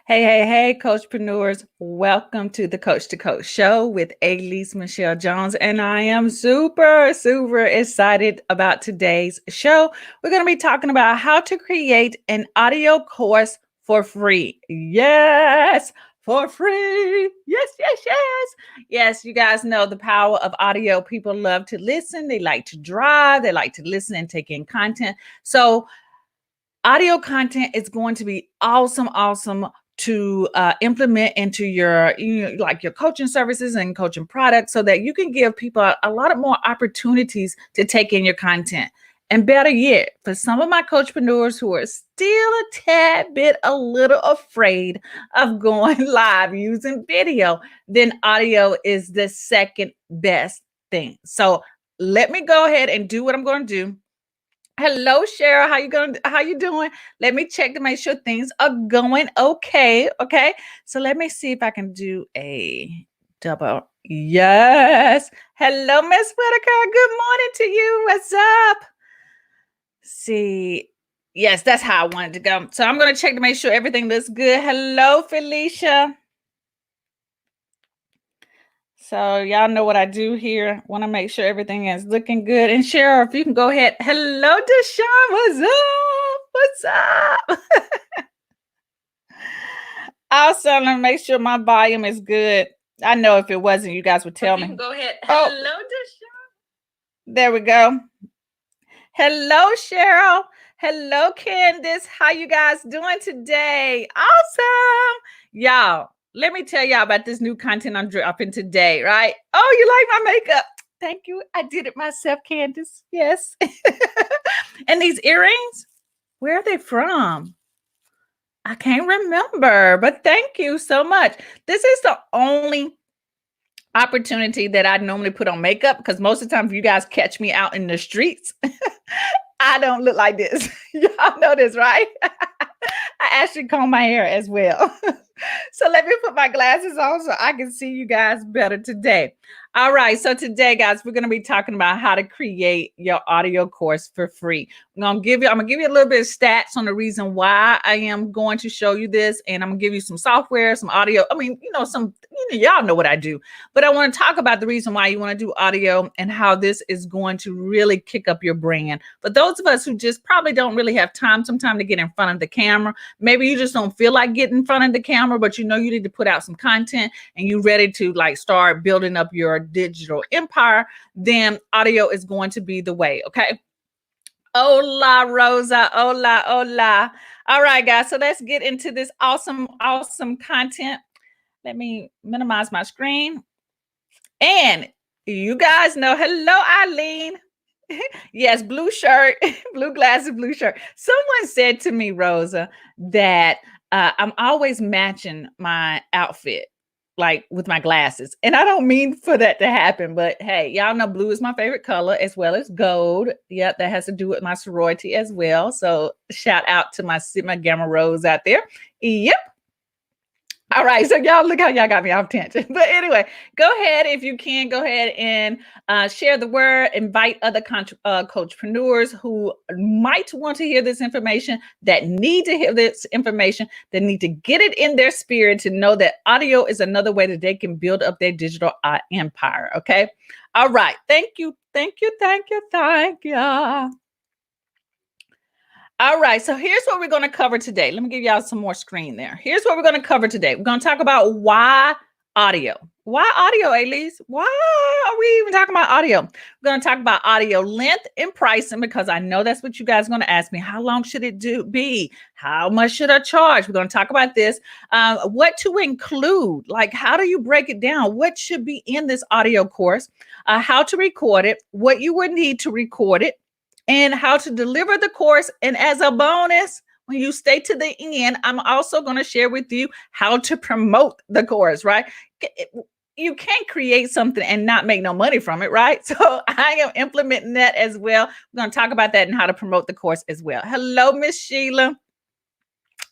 Hey, coachpreneurs. Welcome to the Coach to Coach show with Alease Michelle Jones. And I am super excited about today's show. We're going to be talking about how to create an audio course for free. Yes, for free. Yes, you guys know the power of audio. People love to listen. They like to drive. They like to listen and take in content. So audio content is going to be awesome to implement into your like your coaching services and coaching products so that you can give people a lot of more opportunities to take in your content. And better yet, for some of my coachpreneurs who are still a tad bit a little afraid of going live using video, then audio is the second best thing. So let me go ahead and do what I'm going to do. Hello, Cheryl. How you doing? Let me check to make sure things are going okay. Okay. So let me see if I can do a double. Yes. Hello, Miss Whitaker. Good morning to you. What's up? See. Yes, that's how I wanted to go. So I'm going to check to make sure everything looks good. Hello, Felicia. So y'all know what I do here. Want to make sure everything is looking good. And Cheryl, if you can go ahead. Hello, Deshaun. What's up? Also, let me make sure my volume is good. I know if it wasn't, you guys would tell me. Go ahead. Hello, Deshaun. There we go. Hello, Cheryl. Hello, Candace. How you guys doing today? Awesome. Y'all, let me tell y'all about this new content I'm dropping today, right? Oh, you like my makeup? Thank you. I did it myself, Candace. Yes. And these earrings, where are they from? I can't remember, but thank you so much. This is the only opportunity that I normally put on makeup because most of the time, if you guys catch me out in the streets, I don't look like this. Y'all know this, right? I actually comb my hair as well. So let me put my glasses on so I can see you guys better today. All right. So today, guys, we're going to be talking about how to create your audio course for free. I'm going to give you a little bit of stats on the reason why I am going to show you this. And I'm going to give you some software, some audio. I mean, y'all know what I do, but I want to talk about the reason why you want to do audio and how this is going to really kick up your brand. But those of us who just probably don't really have time sometime to get in front of the camera, maybe you just don't feel like getting in front of the camera, but you know you need to put out some content and you're ready to like start building up your digital empire, then audio is going to be the way. Okay. Hola, Rosa. Hola. All right, guys. So let's get into this awesome content. Let me minimize my screen. And you guys know, hello, Eileen. Yes, blue shirt, blue glasses, blue shirt. Someone said to me, Rosa, that I'm always matching my outfit like with my glasses. And I don't mean for that to happen, but hey, y'all know blue is my favorite color as well as gold. Yep, that has to do with my sorority as well. So shout out to my Sigma Gamma Rose out there. Yep. All right, so y'all look how y'all got me off tangent. But anyway, go ahead if you can. Go ahead and share the word. Invite other coachpreneurs who might want to hear this information, that need to hear this information, that need to get it in their spirit to know that audio is another way that they can build up their digital empire. Okay. All right. Thank you. All right, so here's what we're going to cover today. Let me give y'all some more screen there. Here's what we're going to cover today. We're going to talk about why audio. Why audio, Alease? Why are we even talking about audio? We're going to talk about audio length and pricing because I know that's what you guys are going to ask me. How long should it be? How much should I charge? We're going to talk about this. What to include? Like, how do you break it down? What should be in this audio course? How to record it? What you would need to record it? And how to deliver the course. And as a bonus, when you stay to the end, I'm also going to share with you how to promote the course, right? You can't create something and not make no money from it, right? So I am implementing that as well. We're going to talk about that and how to promote the course as well. Hello, Miss Sheila.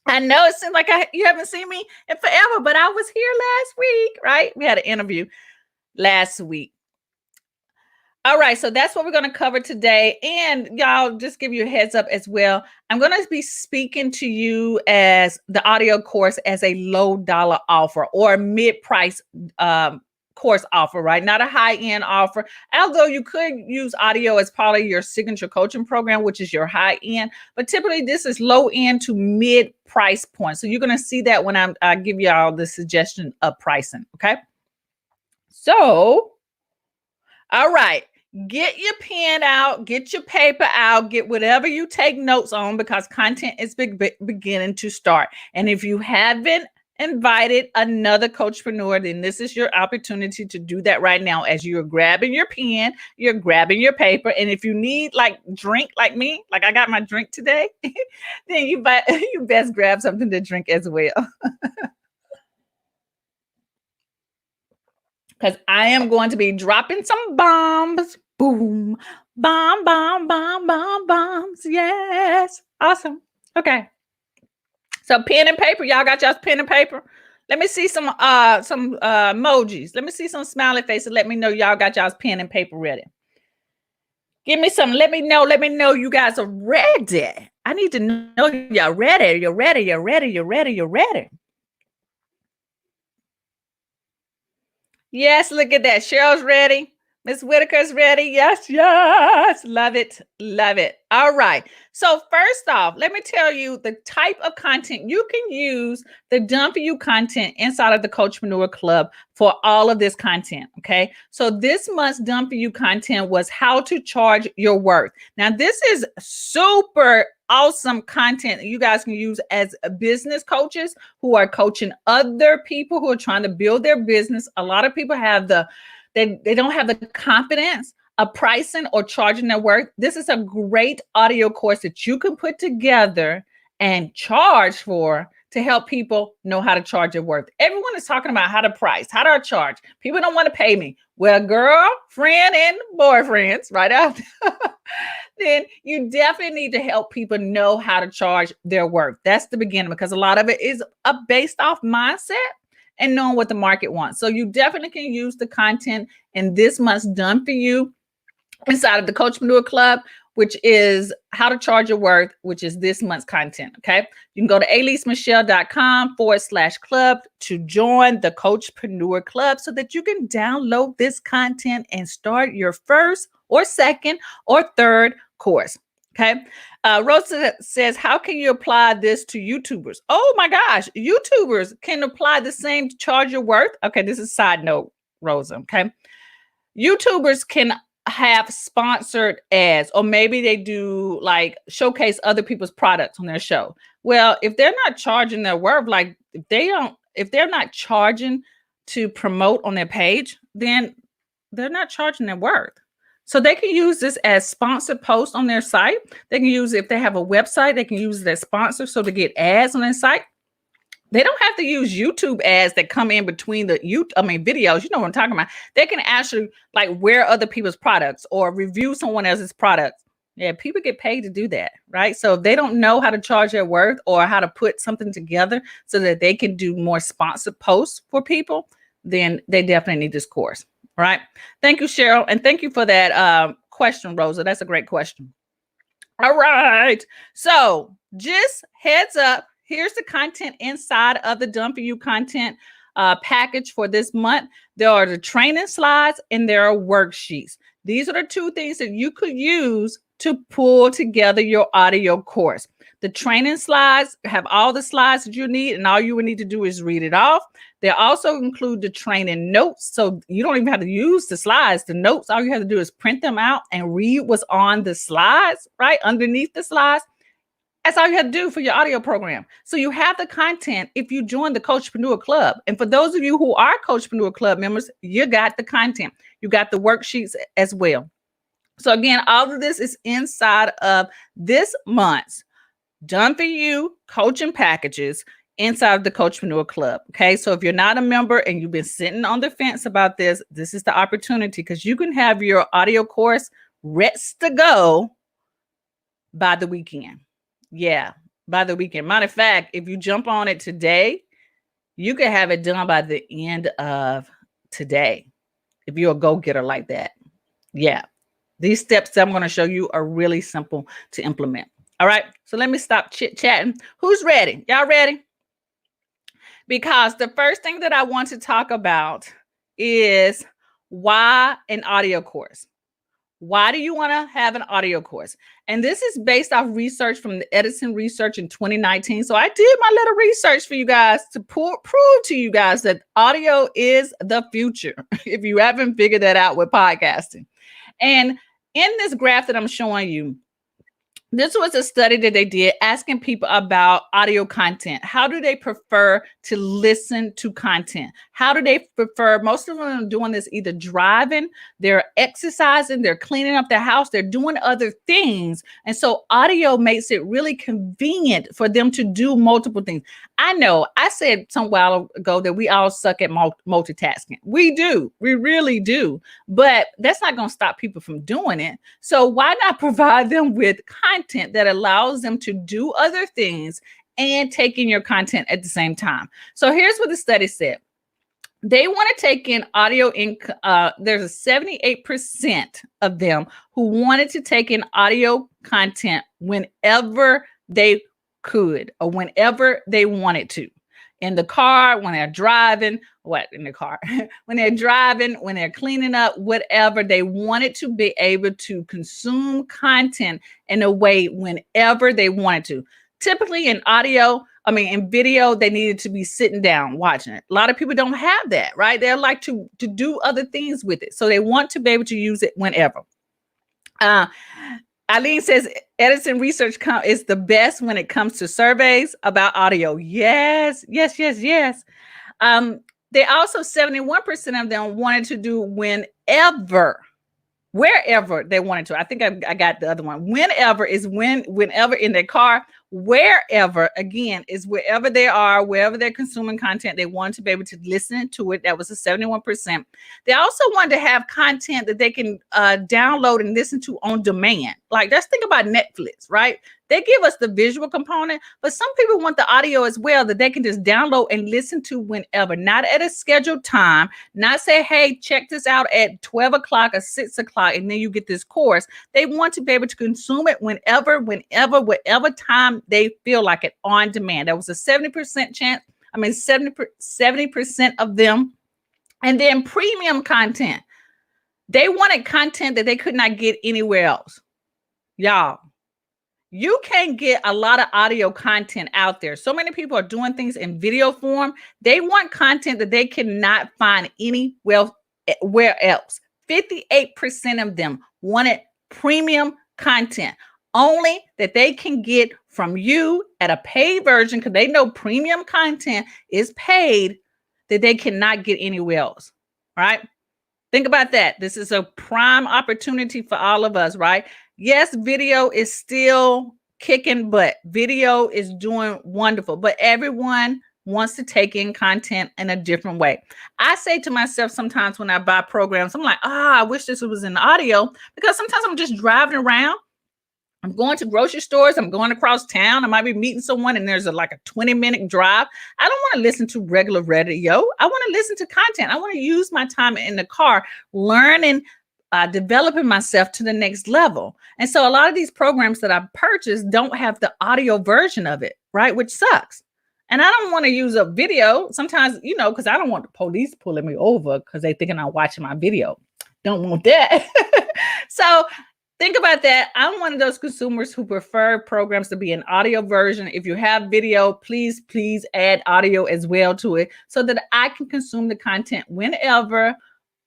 I know it seems like you haven't seen me in forever, but I was here last week, right? We had an interview last week. All right, so that's what we're going to cover today. And y'all, just give you a heads up as well. I'm going to be speaking to you as the audio course as a low dollar offer or mid-price course offer, right? Not a high-end offer. Although you could use audio as part of your signature coaching program, which is your high-end. But typically this is low-end to mid-price point. So you're going to see that when I give y'all the suggestion of pricing, okay? So, all right. Get your pen out, get your paper out, get whatever you take notes on because content is beginning to start. And if you haven't invited another coachpreneur, then this is your opportunity to do that right now as you're grabbing your pen, you're grabbing your paper. And if you need like drink like me, like I got my drink today, then you best grab something to drink as well. Because I am going to be dropping some bombs. Boom, bomb, bomb, bomb, bomb, bombs. Yes. Awesome. Okay. So pen and paper. Y'all got y'all's pen and paper? Let me see some emojis. Let me see some smiley faces. Let me know y'all got y'all's pen and paper ready. Give me some. Let me know you guys are ready. I need to know y'all ready. You're ready. You're ready. You're ready. You're ready. Yes, look at that. Cheryl's ready. Miss Whitaker's ready. Yes, yes. Love it. Love it. All right. So first off, let me tell you the type of content you can use the Done For You content inside of the Coachpreneur Club for all of this content. Okay. So this month's Done For You content was how to charge your worth. Now, this is super awesome content that you guys can use as business coaches who are coaching other people who are trying to build their business. A lot of people have they don't have the confidence of pricing or charging their worth. This is a great audio course that you can put together and charge for to help people know how to charge their worth. Everyone is talking about how to price, how to charge. People don't want to pay me. Well, girlfriend and boyfriends, right out then you definitely need to help people know how to charge their worth. That's the beginning because a lot of it is a based off mindset and knowing what the market wants. So you definitely can use the content in this month's Done For You inside of the Coachpreneur Club, which is how to charge your worth, which is this month's content. Okay. You can go to aleasemichelle.com/club to join the Coachpreneur Club so that you can download this content and start your first or second or third course. Okay. Rosa says, how can you apply this to YouTubers? Oh my gosh, YouTubers can apply the same charge your worth. Okay, this is a side note, Rosa. Okay. YouTubers can have sponsored ads, or maybe they do like showcase other people's products on their show. Well, if they're not charging their worth, like if they're not charging to promote on their page, then they're not charging their worth. So they can use this as sponsored posts on their site. They can use it if they have a website, they can use it as sponsor so to get ads on their site. They don't have to use YouTube ads that come in between videos. You know what I'm talking about. They can actually like wear other people's products or review someone else's products. Yeah, people get paid to do that, right? So if they don't know how to charge their worth or how to put something together so that they can do more sponsored posts for people, then they definitely need this course. Right. Thank you, Cheryl. And thank you for that question, Rosa. That's a great question. All right. So just heads up. Here's the content inside of the Done For You content package for this month. There are the training slides and there are worksheets. These are the two things that you could use to pull together your audio course. The training slides have all the slides that you need, and all you would need to do is read it off. They also include the training notes, so you don't even have to use the slides. The notes, all you have to do is print them out and read what's on the slides, right? Underneath the slides. That's all you have to do for your audio program. So you have the content if you join the Coachpreneur Club. And for those of you who are Coachpreneur Club members, you got the content. You got the worksheets as well. So again, all of this is inside of this month's Done For You coaching packages inside of the Coachpreneur Club. Okay. So if you're not a member and you've been sitting on the fence about this, this is the opportunity because you can have your audio course ready to go by the weekend. Yeah. By the weekend. Matter of fact, if you jump on it today, you can have it done by the end of today. If you're a go-getter like that. Yeah. These steps that I'm going to show you are really simple to implement. All right. So let me stop chit-chatting. Who's ready? Y'all ready? Because the first thing that I want to talk about is why an audio course. Why do you want to have an audio course? And this is based off research from the Edison research in 2019. So I did my little research for you guys to prove to you guys that audio is the future, if you haven't figured that out with podcasting. And in this graph that I'm showing you, this was a study that they did asking people about audio content. How do they prefer to listen to content? How do they prefer? Most of them are doing this either driving, they're exercising, they're cleaning up their house, they're doing other things. And so audio makes it really convenient for them to do multiple things. I know I said some while ago that we all suck at multitasking. We do. We really do. But that's not going to stop people from doing it. So why not provide them with content that allows them to do other things and take in your content at the same time? So here's what the study said. They want to take in audio. There's a 78% of them who wanted to take in audio content whenever they could or whenever they wanted to. In the car, when they're driving, in the car, when they're driving, when they're cleaning up, whatever, they wanted to be able to consume content in a way whenever they wanted to. Typically in video, they needed to be sitting down watching it. A lot of people don't have that, right? They like to do other things with it. So they want to be able to use it whenever. Alease says Edison research is the best when it comes to surveys about audio. Yes. They also, 71% of them wanted to do wherever they wanted to. I think I got the other one. Whenever is whenever in their car. Wherever, again, is wherever they are, wherever they're consuming content, they want to be able to listen to it. That was a 71%. They also wanted to have content that they can download and listen to on demand. Like, let's think about Netflix, right? They give us the visual component, but some people want the audio as well, that they can just download and listen to whenever, not at a scheduled time, not say, hey, check this out at 12 o'clock or 6 o'clock, and then you get this course. They want to be able to consume it whenever, whatever time they feel like it, on demand. That was a 70% chance. 70% of them. And then premium content. They wanted content that they could not get anywhere else. Y'all, you can't get a lot of audio content out there. So many people are doing things in video form. They want content that they cannot find anywhere else. 58% of them wanted premium content, only that they can get from you at a paid version, because they know premium content is paid, that they cannot get anywhere else. Right? Think about that. This is a prime opportunity for all of us, right? Yes, video is still kicking butt. Video is doing wonderful, but everyone wants to take in content in a different way. I say to myself sometimes when I buy programs, I'm like, I wish this was in audio, because sometimes I'm just driving around. I'm going to grocery stores. I'm going across town. I might be meeting someone and there's a 20-minute drive. I don't want to listen to regular radio. I want to listen to content. I want to use my time in the car, learning, developing myself to the next level. And so a lot of these programs that I've purchased don't have the audio version of it, right? Which sucks. And I don't want to use a video sometimes, because I don't want the police pulling me over because they thinking I'm watching my video. Don't want that. So think about that. I'm one of those consumers who prefer programs to be an audio version. If you have video, please add audio as well to it so that I can consume the content whenever,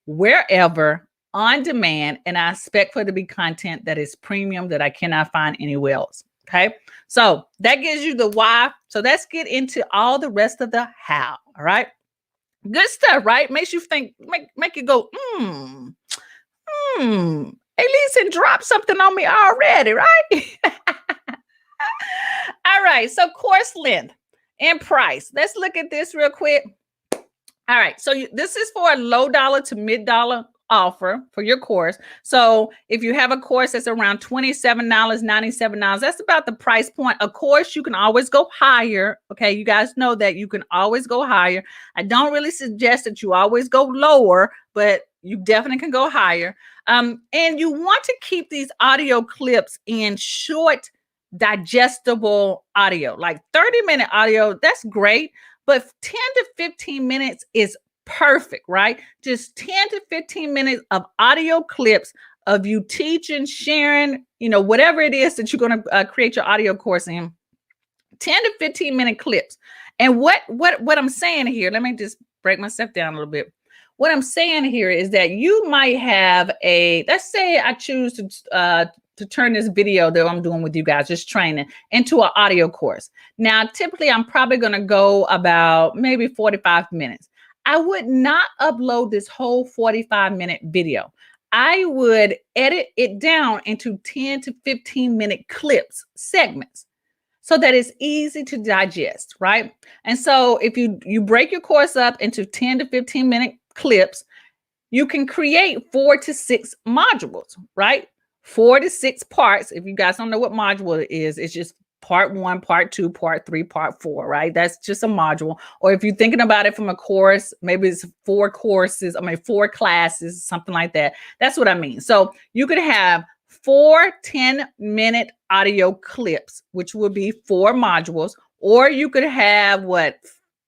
wherever, on demand. And I expect for it to be content that is premium, that I cannot find anywhere else. Okay. So that gives you the why. So let's get into all the rest of the how. All right. Good stuff, right? Makes you think, make you go, Alease and drop something on me already, right? All right. So course length and price. Let's look at this real quick. All right. So this is for a low dollar to mid-dollar offer for your course. So if you have a course that's around $27, $97, that's about the price point. Of course, you can always go higher. Okay. You guys know that you can always go higher. I don't really suggest that you always go lower, but you definitely can go higher. And you want to keep these audio clips in short, digestible audio, like 30-minute audio. That's great, but 10 to 15 minutes is perfect, right? Just 10 to 15 minutes of audio clips of you teaching, sharing, whatever it is that you're going to create your audio course in. 10 to 15-minute clips. And what I'm saying here, let me just break myself down a little bit. What I'm saying here is that you might have let's say I choose to turn this video that I'm doing with you guys, just training, into an audio course. Now, typically, I'm probably going to go about maybe 45 minutes. I would not upload this whole 45-minute video. I would edit it down into 10 to 15-minute clips, segments, so that it's easy to digest, right? And so if you break your course up into 10 to 15-minute clips, you can create 4 to 6 modules, right? 4 to 6 parts. If you guys don't know what module it is, it's just part 1, part 2, part 3, part 4, right? That's just a module. Or if you're thinking about it from a course, maybe it's 4 4 classes, something like that. That's what I mean. So you could have 4 10-minute audio clips, which would be 4 modules, or you could have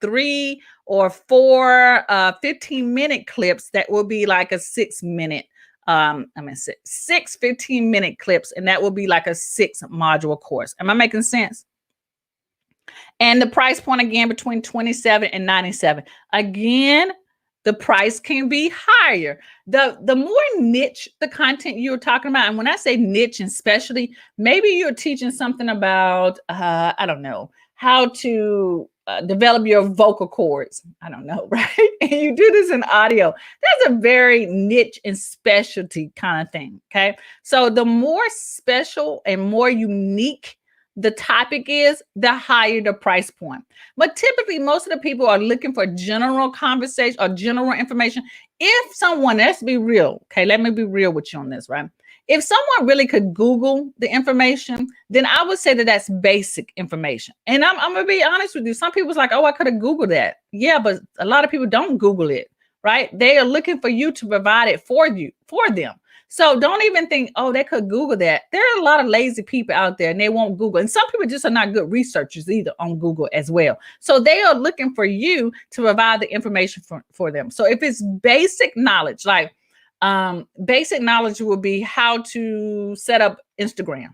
3 or 4 15-minute clips that will be like a 6-minute 6 15-minute clips, and that will be like a 6 module course. Am I making sense? And the price point, again, between $27 and $97. Again, the price can be higher. The more niche the content you're talking about, and when I say niche and specialty, maybe you're teaching something about, I don't know, how to develop your vocal cords. I don't know, right? And you do this in audio. That's a very niche and specialty kind of thing, okay? So the more special and more unique the topic is, the higher the price point. But typically, most of the people are looking for general conversation or general information. If someone, let's be real, okay, let me be real with you on this, right? If someone really could Google the information, then I would say that that's basic information. And I'm going to be honest with you. Some people's like, oh, I could have Googled that. Yeah, but a lot of people don't Google it, right? They are looking for you to provide it for them. So don't even think, oh, they could Google that. There are a lot of lazy people out there and they won't Google. And some people just are not good researchers either on Google as well. So they are looking for you to provide the information for them. So if it's basic knowledge, like basic knowledge will be how to set up Instagram.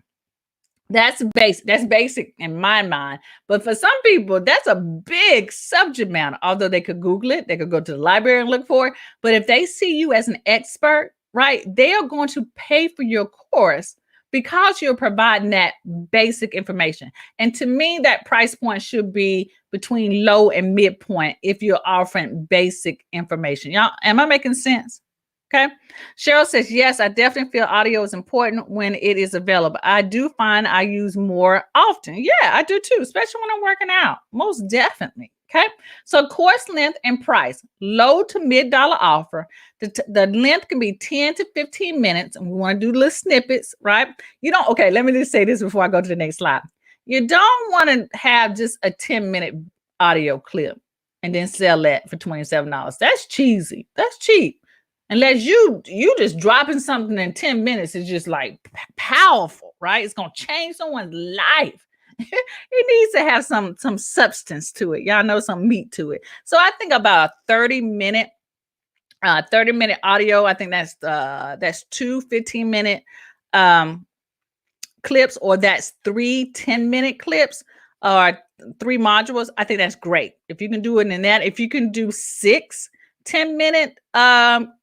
That's basic. That's basic in my mind. But for some people, that's a big subject matter. Although they could Google it, they could go to the library and look for it. But if they see you as an expert, right, they are going to pay for your course because you're providing that basic information. And to me, that price point should be between low and midpoint if you're offering basic information. Y'all, am I making sense? Okay. Cheryl says, yes, I definitely feel audio is important when it is available. I do find I use more often. Yeah, I do too, especially when I'm working out. Most definitely. Okay. So course length and price, low to $mid offer. The length can be 10 to 15 minutes. And we want to do little snippets, right? Okay, let me just say this before I go to the next slide. You don't want to have just a 10-minute audio clip and then sell that for $27. That's cheesy. That's cheap. Unless you just dropping something in 10 minutes is just like powerful, right? It's going to change someone's life. It needs to have some substance to it. Y'all know, some meat to it. So I think about a 30-minute audio. I think that's 2 15-minute clips, or that's 3 10-minute clips, or 3 modules. I think that's great. If you can do it in that, if you can do 6 10-minute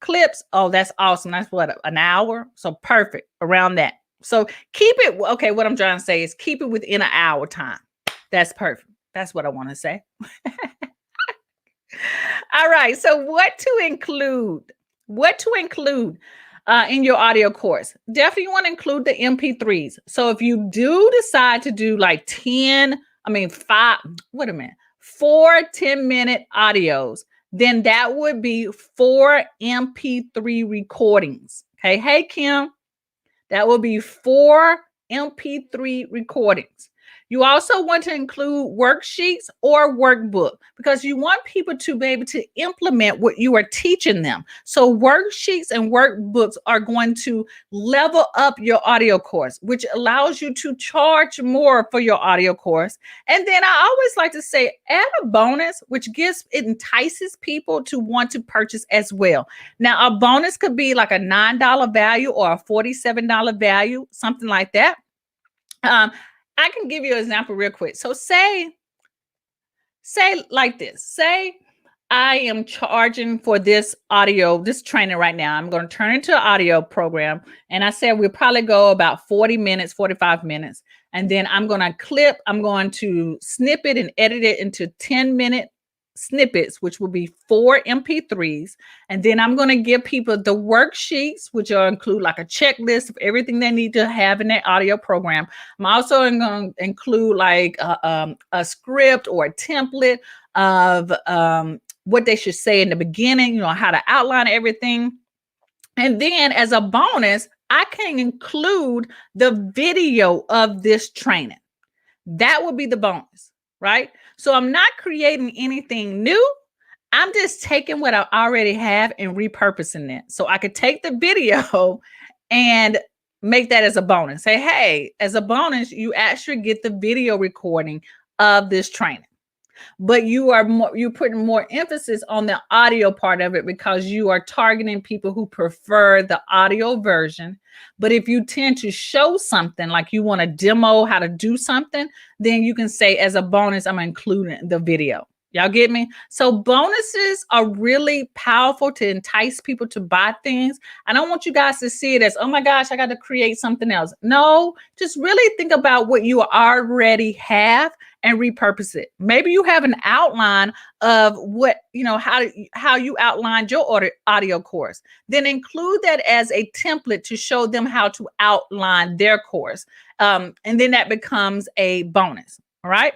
clips, oh, that's awesome. That's what, an hour? So perfect around that. So keep it, okay, what I'm trying to say is keep it within an hour time. That's perfect. That's what I want to say. All right. So what to include in your audio course? Definitely want to include the MP3s. So if you do decide to do like 4 10-minute audios, then that would be 4 MP3 recordings. Okay. Hey, Kim, that will be 4 MP3 recordings. You also want to include worksheets or workbook because you want people to be able to implement what you are teaching them. So worksheets and workbooks are going to level up your audio course, which allows you to charge more for your audio course. And then I always like to say, add a bonus, which it entices people to want to purchase as well. Now, a bonus could be like a $9 value or a $47 value, something like that. I can give you an example real quick. So say like this. Say I am charging for this training right now. I'm going to turn it into an audio program. And I said we'll probably go about 40 minutes, 45 minutes. And then I'm going to snip it and edit it into 10-minute snippets, which will be 4 MP3s. And then I'm going to give people the worksheets, which will include like a checklist of everything they need to have in their audio program. I'm also going to include like a script or a template of what they should say in the beginning, how to outline everything. And then as a bonus, I can include the video of this training. That would be the bonus, right? So I'm not creating anything new. I'm just taking what I already have and repurposing it. So I could take the video and make that as a bonus. Say, hey, as a bonus, you actually get the video recording of this training. But you're putting more emphasis on the audio part of it because you are targeting people who prefer the audio version. But if you tend to show something, like you want to demo how to do something, then you can say as a bonus, I'm including the video. Y'all get me? So bonuses are really powerful to entice people to buy things. I don't want you guys to see it as, oh my gosh, I got to create something else. No, just really think about what you already have and repurpose it. Maybe you have an outline of what, how you outlined your audio course. Then include that as a template to show them how to outline their course. And then that becomes a bonus. All right.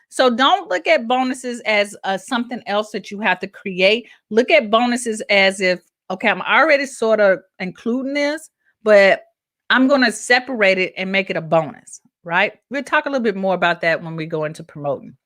So don't look at bonuses as something else that you have to create. Look at bonuses as if, okay, I'm already sort of including this, but I'm going to separate it and make it a bonus, right? We'll talk a little bit more about that when we go into promoting.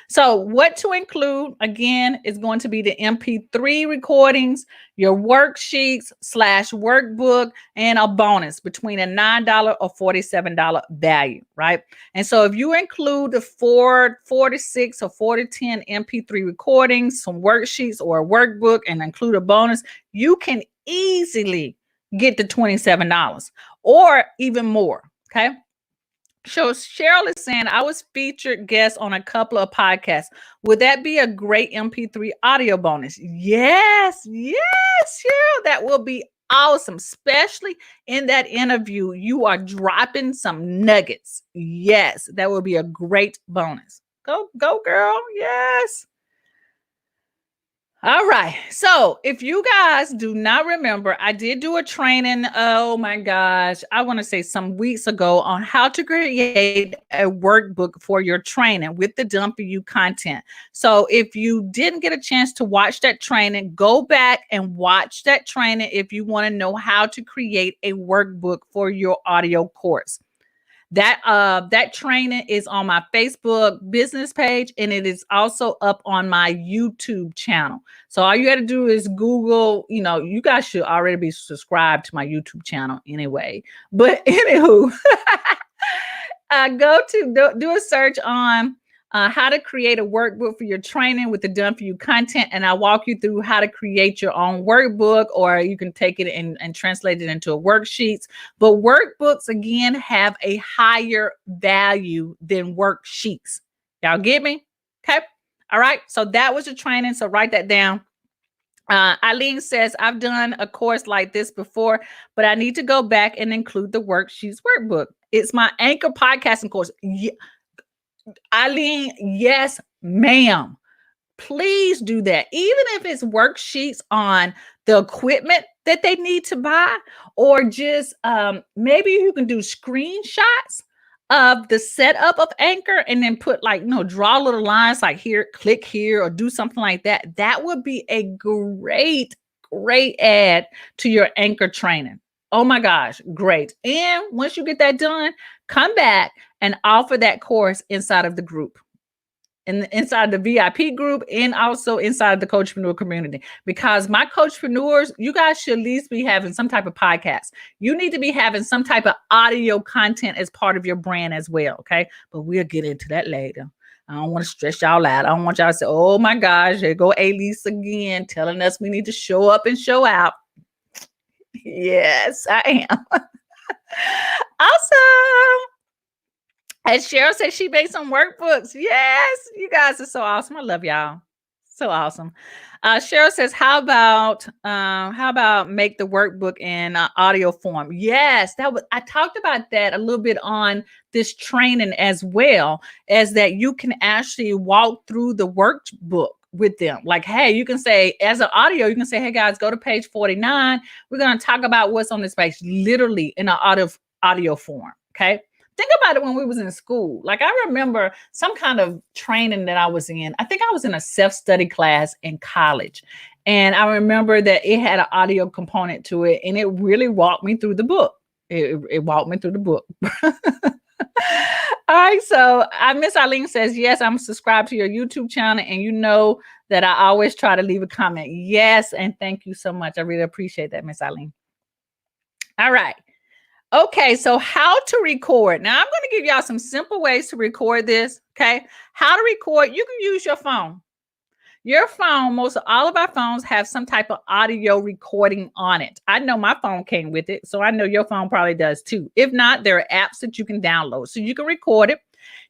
So what to include, again, is going to be the MP3 recordings, your worksheets / workbook, and a bonus between a $9 or $47 value, right? And so if you include the 4-6 or 4-10 MP3 recordings, some worksheets or a workbook, and include a bonus, you can easily get the $27 or even more, okay? So Cheryl is saying, I was featured guest on a couple of podcasts. Would that be a great MP3 audio bonus? Yes, Cheryl, that will be awesome. Especially in that interview, you are dropping some nuggets. Yes, that will be a great bonus. Go, girl. Yes. All right. So if you guys do not remember, I did do a training. Oh my gosh. I want to say some weeks ago on how to create a workbook for your training with the Done For You content. So if you didn't get a chance to watch that training, go back and watch that training if you want to know how to create a workbook for your audio course. That training is on my Facebook business page, and it is also up on my YouTube channel. So all you got to do is Google, you guys should already be subscribed to my YouTube channel anyway. But anywho, go to do a search on how to create a workbook for your training with the Done For You content. And I'll walk you through how to create your own workbook, or you can take it and translate it into a worksheets. But workbooks, again, have a higher value than worksheets. Y'all get me? Okay. All right. So that was the training. So write that down. Eileen says, I've done a course like this before, but I need to go back and include the worksheets workbook. It's my Anchor podcasting course. Eileen, yes, ma'am. Please do that. Even if it's worksheets on the equipment that they need to buy, or just maybe you can do screenshots of the setup of Anchor and then put draw little lines like here, click here, or do something like that. That would be a great add to your Anchor training. Oh my gosh, great. And once you get that done, come back and offer that course inside of the group. Inside the VIP group and also inside the coachpreneur community, because my coachpreneurs, you guys should at least be having some type of podcast. You need to be having some type of audio content as part of your brand as well. Okay. But we'll get into that later. I don't want to stress y'all out. I don't want y'all to say, oh my gosh, there go Alease again, telling us we need to show up and show out. Yes, I am. Awesome. And Cheryl said she made some workbooks. Yes, you guys are so awesome. I love y'all. So awesome. Cheryl says, how about make the workbook in audio form? Yes, I talked about that a little bit on this training, as well as that you can actually walk through the workbook with them. Like, hey, you can say, as an audio, you can say, hey guys, go to page 49. We're going to talk about what's on this page, literally in an audio form. Okay. Think about it when we was in school. Like, I remember some kind of training that I was in. I think I was in a self-study class in college. And I remember that it had an audio component to it. And it really walked me through the book. It walked me through the book. All right. So Miss Eileen says, yes, I'm subscribed to your YouTube channel. And you know that I always try to leave a comment. Yes. And thank you so much. I really appreciate that, Miss Eileen. All right. Okay, so how to record. Now, I'm going to give y'all some simple ways to record this, okay? How to record, you can use your phone. Your phone, most of all of our phones have some type of audio recording on it. I know my phone came with it, so I know your phone probably does too. If not, there are apps that you can download. So you can record it.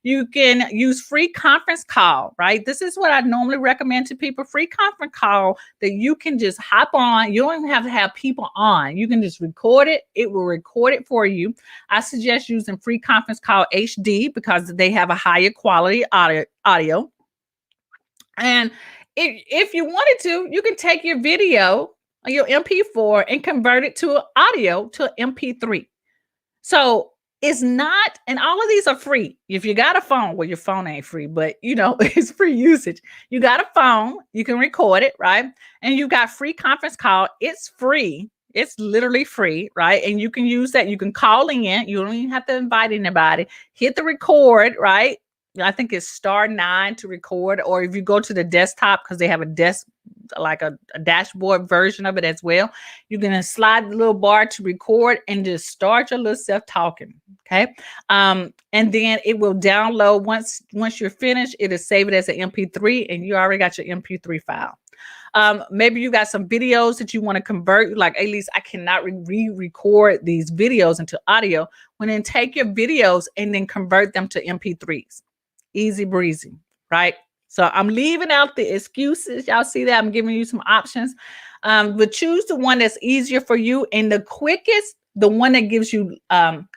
You can use free conference call, right? This is what I normally recommend to people, free conference call that you can just hop on. You don't even have to have people on. You can just record it. It will record it for you. I suggest using free conference call HD because they have a higher quality audio. And if you wanted to, you can take your video, your MP4, and convert it to audio to MP3. So it's not, and all of these are free. If you got a phone, well, your phone ain't free, but you know, it's free usage. You got a phone, you can record it, right? And you got free conference call. It's free. It's literally free, right? And you can use that. You can call in. You don't even have to invite anybody. Hit the record, right? I think it's *9 to record, or if you go to the desktop, because they have a like a dashboard version of it as well, you can slide the little bar to record and just start your little self talking. Okay. And then it will download once you're finished, it'll save it as an MP3 and you already got your MP3 file. Maybe you got some videos that you want to convert, like, Alease, I cannot re-record these videos into audio. Well, then take your videos and then convert them to MP3s. Easy breezy, right? So I'm leaving out the excuses. Y'all see that? I'm giving you some options. But choose the one that's easier for you and the quickest, the one that gives you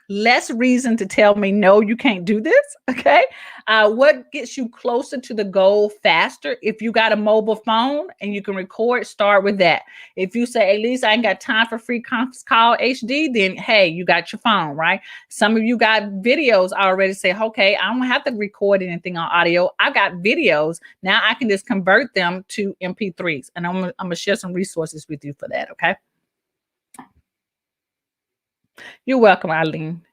less reason to tell me, no, you can't do this, okay? What gets you closer to the goal faster? If you got a mobile phone and you can record, start with that. If you say, Alease, I ain't got time for free conference call HD, then hey, you got your phone, right? Some of you got videos. I already say, okay, I don't have to record anything on audio. I got videos. Now I can just convert them to MP3s. And I'm gonna share some resources with you for that, okay? You're welcome, Eileen.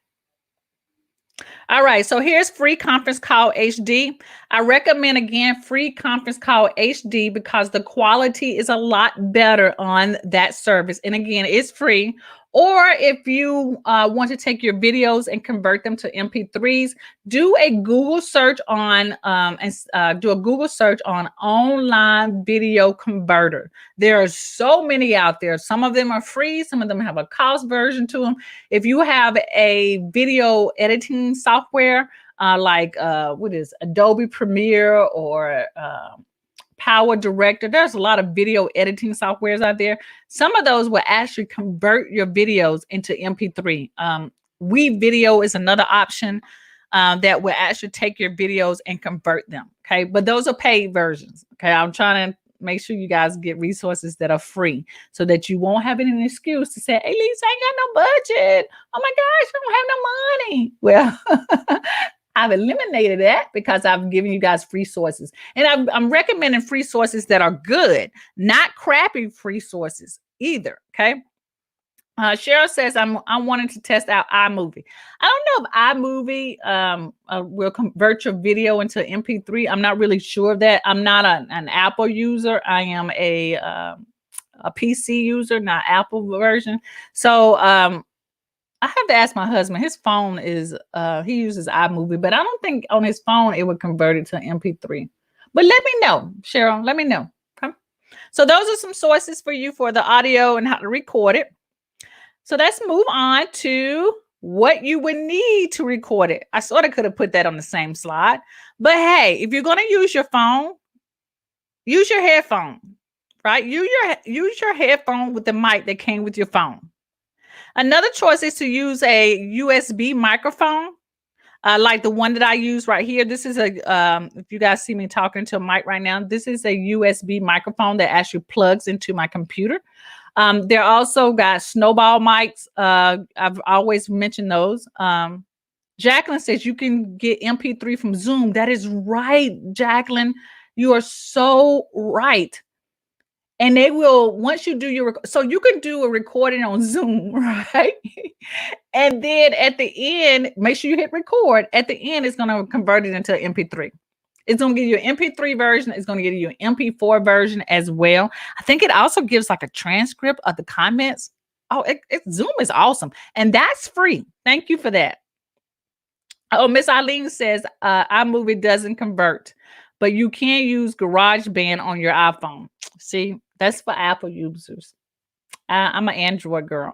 All right, so here's free conference call HD. I recommend, again, free conference call HD because the quality is a lot better on that service. And again, it's free. Or if you want to take your videos and convert them to MP3s, do a Google search on online video converter. There are so many out there. Some of them are free. Some of them have a cost version to them. If you have a video editing software like Adobe Premiere or Power Director, there's a lot of video editing softwares out there. Some of those will actually convert your videos into MP3. Video is another option that will actually take your videos and convert them. Okay, but those are paid versions. Okay, I'm trying to make sure you guys get resources that are free so that you won't have any excuse to say, hey, Lisa, I ain't got no budget. Oh my gosh, I don't have no money. Well, I've eliminated that because I've given you guys free sources. And I'm recommending free sources that are good, not crappy free sources either, okay? Cheryl says I'm wanting to test out iMovie. I don't know if iMovie will convert your video into MP3. I'm not really sure of that. I'm not an Apple user. I am a PC user, not Apple version. So I have to ask my husband. His phone is he uses iMovie, but I don't think on his phone it would convert it to MP3. But let me know, Cheryl. Let me know. Okay. So those are some sources for you for the audio and how to record it. So let's move on to what you would need to record it. I sort of could have put that on the same slide, but hey, if you're going to use your phone, use your headphone, right? Use your headphone with the mic that came with your phone. Another choice is to use a USB microphone, like the one that I use right here. This is if you guys see me talking to a mic right now, this is a USB microphone that actually plugs into my computer. They're also got snowball mics. I've always mentioned those. Jacqueline says you can get MP3 from Zoom. That is right, Jacqueline. You are so right. And they will, once you do your, so you can do a recording on Zoom, right? And then at the end, make sure you hit record. At the end, it's going to convert it into MP3. It's going to give you an MP3 version. It's going to give you an MP4 version as well. I think it also gives like a transcript of the comments. Oh, Zoom is awesome. And that's free. Thank you for that. Oh, Miss Eileen says iMovie doesn't convert, but you can use GarageBand on your iPhone. See, that's for Apple users. I'm an Android girl.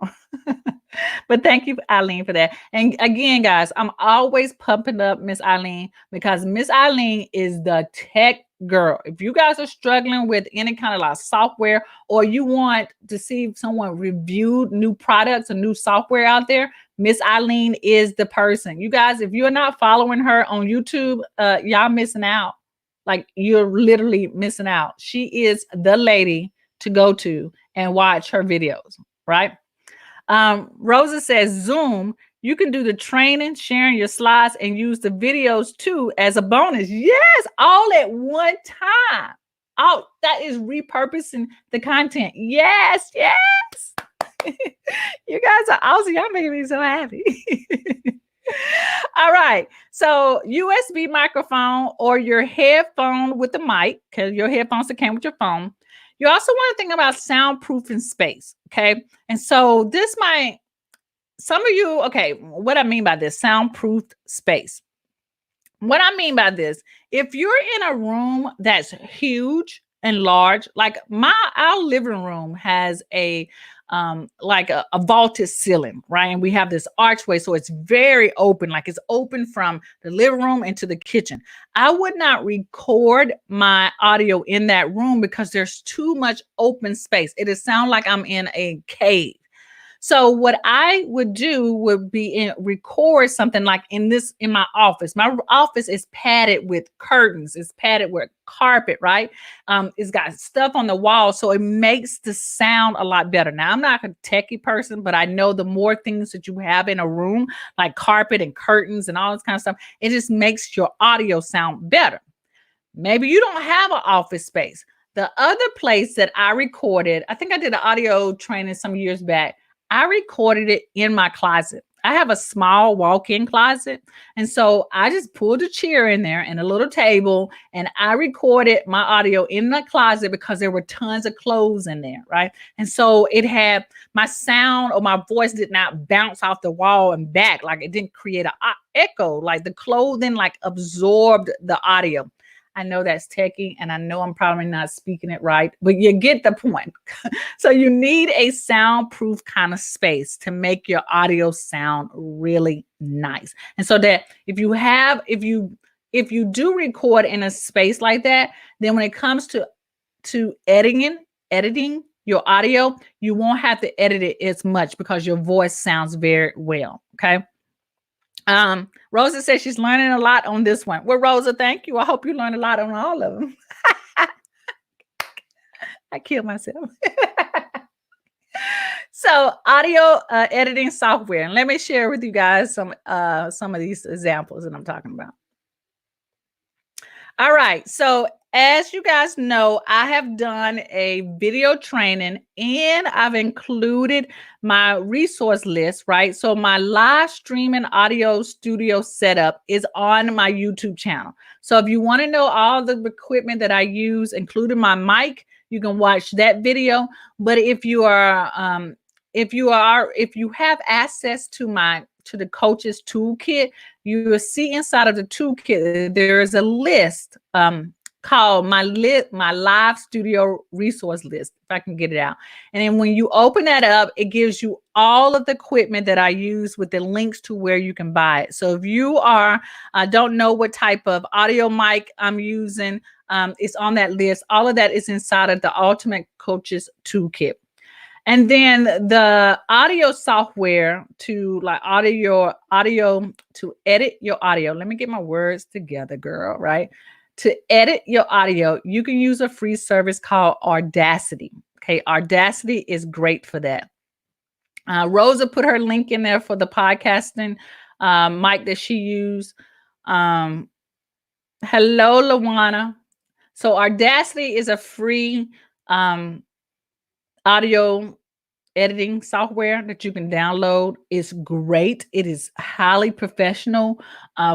But thank you, Eileen, for that. And again, guys, I'm always pumping up Miss Eileen because Miss Eileen is the tech girl. If you guys are struggling with any kind of like software, or you want to see if someone reviewed new products or new software out there, Miss Eileen is the person. You guys, if you're not following her on YouTube, y'all missing out. Like, you're literally missing out. She is the lady to go to and watch her videos, right? Rosa says Zoom, you can do the training, sharing your slides, and use the videos too as a bonus. Yes, all at one time. Oh, that is repurposing the content. Yes, yes. You guys are awesome. Y'all making me so happy. All right. So USB microphone or your headphone with the mic, because your headphones that came with your phone. You also want to think about soundproofing space. Okay. And so this might, some of you, okay, what I mean by this, soundproofed space. What I mean by this, if you're in a room that's huge and large, like our living room has a vaulted ceiling, right? And we have this archway, so it's very open, like it's open from the living room into the kitchen. I would not record my audio in that room because there's too much open space. It'll sound like I'm in a cave. So what I would do would be record something like in my office. My office is padded with curtains. It's padded with carpet, right? It's got stuff on the wall, so it makes the sound a lot better. Now, I'm not a techie person, but I know the more things that you have in a room, like carpet and curtains and all this kind of stuff, it just makes your audio sound better. Maybe you don't have an office space. The other place that I recorded, I think I did an audio training some years back. I recorded it in my closet. I have a small walk-in closet. And so I just pulled a chair in there and a little table, and I recorded my audio in the closet because there were tons of clothes in there, right? And so it had my sound, or my voice did not bounce off the wall and back. Like, it didn't create an echo. Like, the clothing like absorbed the audio. I know that's techie, and I know I'm probably not speaking it right, but you get the point. So you need a soundproof kind of space to make your audio sound really nice. And so that if you do record in a space like that, then when it comes to editing your audio, you won't have to edit it as much because your voice sounds very well. Okay. Rosa says she's learning a lot on this one. Well, Rosa, thank you. I hope you learned a lot on all of them. I killed myself. So, audio editing software. And let me share with you guys some of these examples that I'm talking about. All right. So as you guys know, I have done a video training and I've included my resource list, right? So my live streaming audio studio setup is on my YouTube channel. So if you want to know all the equipment that I use, including my mic, you can watch that video. But if you have access to the coach's toolkit, you will see inside of the toolkit there is a list called my live studio resource list, if I can get it out. And then when you open that up, it gives you all of the equipment that I use with the links to where you can buy it. So if you don't know what type of audio mic I'm using, it's on that list. All of that is inside of the Ultimate Coaches Toolkit. And then the audio software to audio to edit your audio. Let me get my words together, girl, right? To edit your audio, you can use a free service called Audacity. Okay, Audacity is great for that. Rosa put her link in there for the podcasting mic that she used. Hello, Lawana. So Audacity is a free audio editing software that you can download. Is great. It is highly professional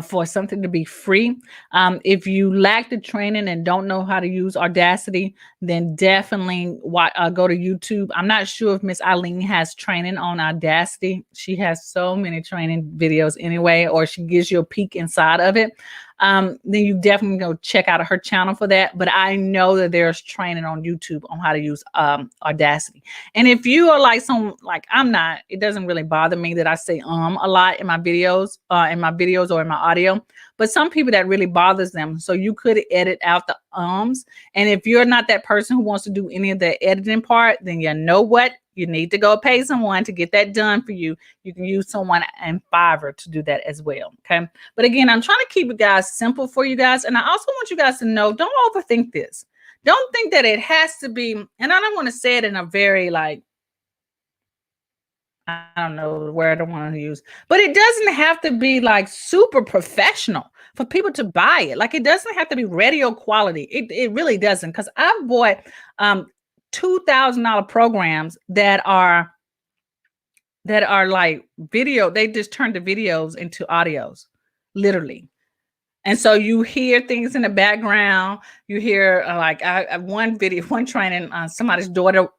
for something to be free. If you lack the training and don't know how to use Audacity, then definitely go to YouTube. I'm not sure if Miss Eileen has training on Audacity. She has so many training videos anyway, or she gives you a peek inside of it. Then you definitely go check out her channel for that. But I know that there's training on YouTube on how to use Audacity. And if you are like I'm not, it doesn't really bother me that I say a lot in my videos or in my audio. But some people that really bothers them. So you could edit out the ums. And if you're not that person who wants to do any of the editing part, then you know what? You need to go pay someone to get that done for you. You can use someone in Fiverr to do that as well. Okay. But again, I'm trying to keep it guys simple for you guys. And I also want you guys to know, don't overthink this. Don't think that it has to be, and I don't want to say it in a very I don't know the word I want to use, but it doesn't have to be super professional for people to buy it. It doesn't have to be radio quality. It really doesn't. Because I've bought $2,000 programs that are like video. They just turn the videos into audios, literally. And so you hear things in the background. You hear one training, somebody's daughter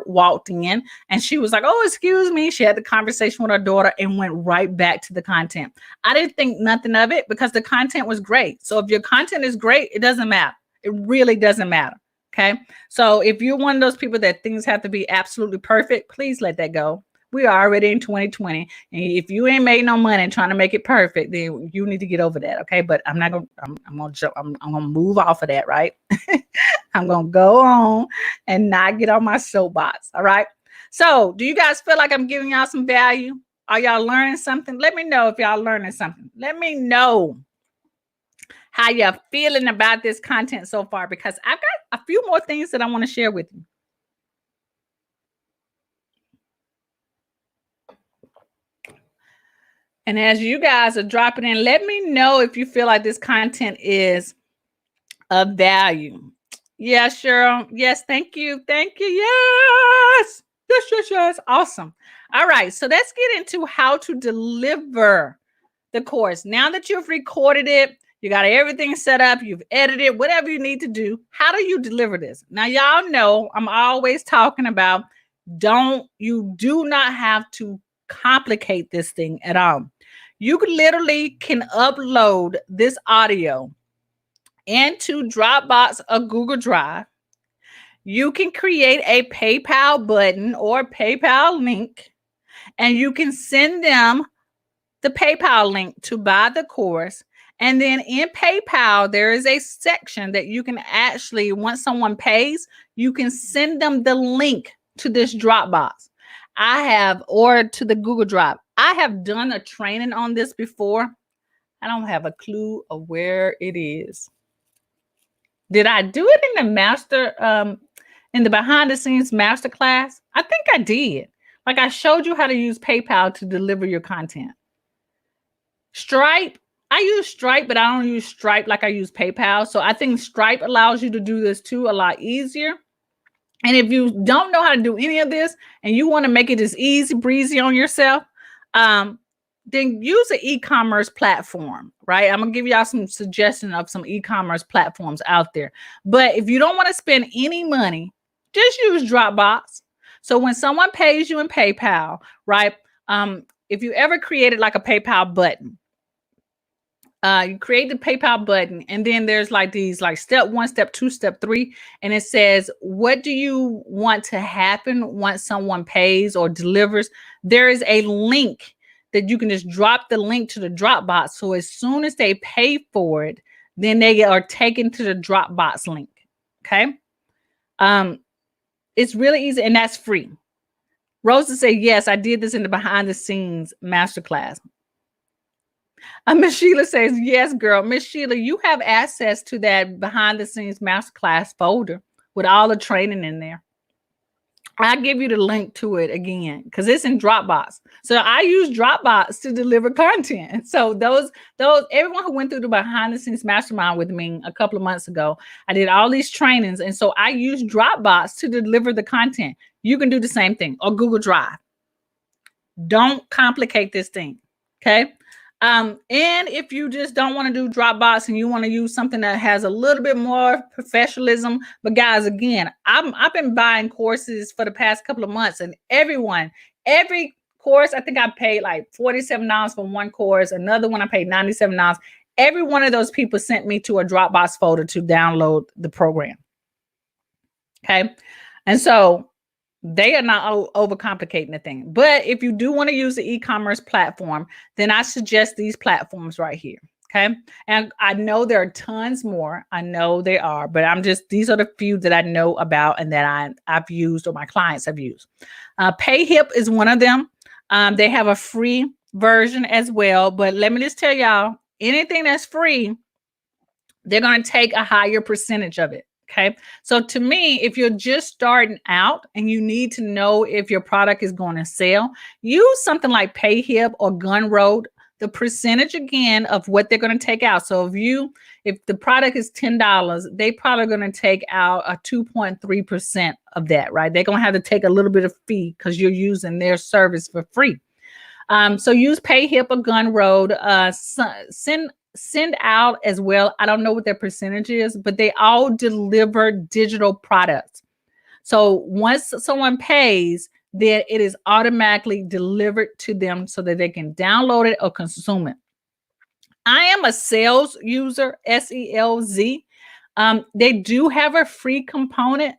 walked in and she was like, "Oh, excuse me." She had the conversation with her daughter and went right back to the content. I didn't think nothing of it because the content was great. So if your content is great, it doesn't matter. It really doesn't matter. Okay. So if you're one of those people that things have to be absolutely perfect, please let that go. We are already in 2020. And if you ain't made no money trying to make it perfect, then you need to get over that. Okay. But I'm going to move off of that. Right. I'm going to go on and not get on my soapbox. All right. So do you guys feel like I'm giving y'all some value? Are y'all learning something? Let me know if y'all learning something. Let me know how you're feeling about this content so far, because I've got a few more things that I want to share with you. And as you guys are dropping in, let me know if you feel like this content is of value. Yeah, Cheryl. Yes, thank you. Thank you. Yes. Yes. Awesome. All right. So let's get into how to deliver the course. Now that you've recorded it, you got everything set up, you've edited, whatever you need to do. How do you deliver this? Now, y'all know I'm always talking about you do not have to complicate this thing at all. You literally can upload this audio into Dropbox or Google Drive. You can create a PayPal button or PayPal link, and you can send them the PayPal link to buy the course. And then in PayPal, there is a section that you can actually, once someone pays, you can send them the link to this Dropbox. Or to the Google Drive. I have done a training on this before. I don't have a clue of where it is. Did I do it in the behind the scenes masterclass? I think I did. I showed you how to use PayPal to deliver your content. Stripe, I use Stripe, but I don't use Stripe like I use PayPal. So I think Stripe allows you to do this too a lot easier. And if you don't know how to do any of this and you want to make it as easy breezy on yourself, then use an e-commerce platform, right? I'm going to give y'all some suggestions of some e-commerce platforms out there. But if you don't want to spend any money, just use Dropbox. So when someone pays you in PayPal, right? If you ever created like a PayPal button, you create the PayPal button, and then there's like these like step 1, step 2, step 3, and it says, what do you want to happen once someone pays or delivers? There is a link that you can just drop the link to the Dropbox. So as soon as they pay for it, then they are taken to the Dropbox link. Okay. It's really easy, and that's free. Rosa said, yes, I did this in the behind the scenes masterclass. Miss Sheila says, yes, girl. Miss Sheila, you have access to that behind the scenes masterclass folder with all the training in there. I'll give you the link to it again because it's in Dropbox. So I use Dropbox to deliver content. So everyone who went through the behind the scenes mastermind with me a couple of months ago, I did all these trainings. And so I use Dropbox to deliver the content. You can do the same thing, or Google Drive. Don't complicate this thing. Okay. And if you just don't want to do Dropbox and you want to use something that has a little bit more professionalism, but guys, again, I've been buying courses for the past couple of months, and every course, I think I paid like $47 for one course. Another one I paid $97. Every one of those people sent me to a Dropbox folder to download the program. Okay. And so they are not overcomplicating the thing. But if you do want to use the e-commerce platform, then I suggest these platforms right here. Okay. And I know there are tons more. I know they are, but these are the few that I know about and that I've used or my clients have used. PayHip is one of them. They have a free version as well. But let me just tell y'all, anything that's free, they're going to take a higher percentage of it. Okay. So to me, if you're just starting out and you need to know if your product is going to sell, use something like PayHip or Gumroad. The percentage again of what they're going to take out. So if the product is $10, they probably going to take out a 2.3% of that, right? They're going to have to take a little bit of fee because you're using their service for free. So use PayHip or Gumroad. Send out as well. I don't know what their percentage is, but they all deliver digital products. So once someone pays, then it is automatically delivered to them so that they can download it or consume it. I am a sales user, SELZ. They do have a free component.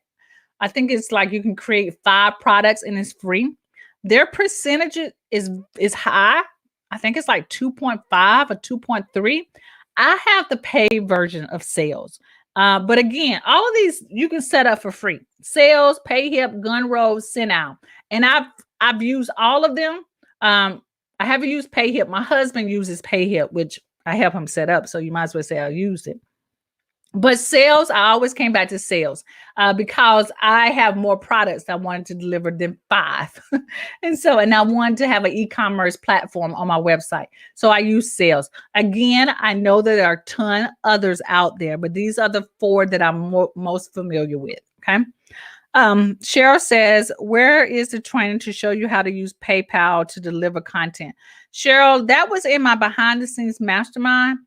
I think it's like you can create 5 products and it's free. Their percentage is high. I think it's like 2.5 or 2.3. I have the paid version of sales. But again, all of these you can set up for free. Sales, PayHip, Gumroad, Send Out. And I've used all of them. I haven't used PayHip. My husband uses PayHip, which I help him set up. So you might as well say I used it. But sales, I always came back to sales because I have more products I wanted to deliver than 5. and I wanted to have an e-commerce platform on my website. So I use sales. Again, I know that there are a ton others out there, but these are the 4 that I'm most familiar with. Okay. Cheryl says, where is the training to show you how to use PayPal to deliver content? Cheryl, that was in my behind the scenes mastermind.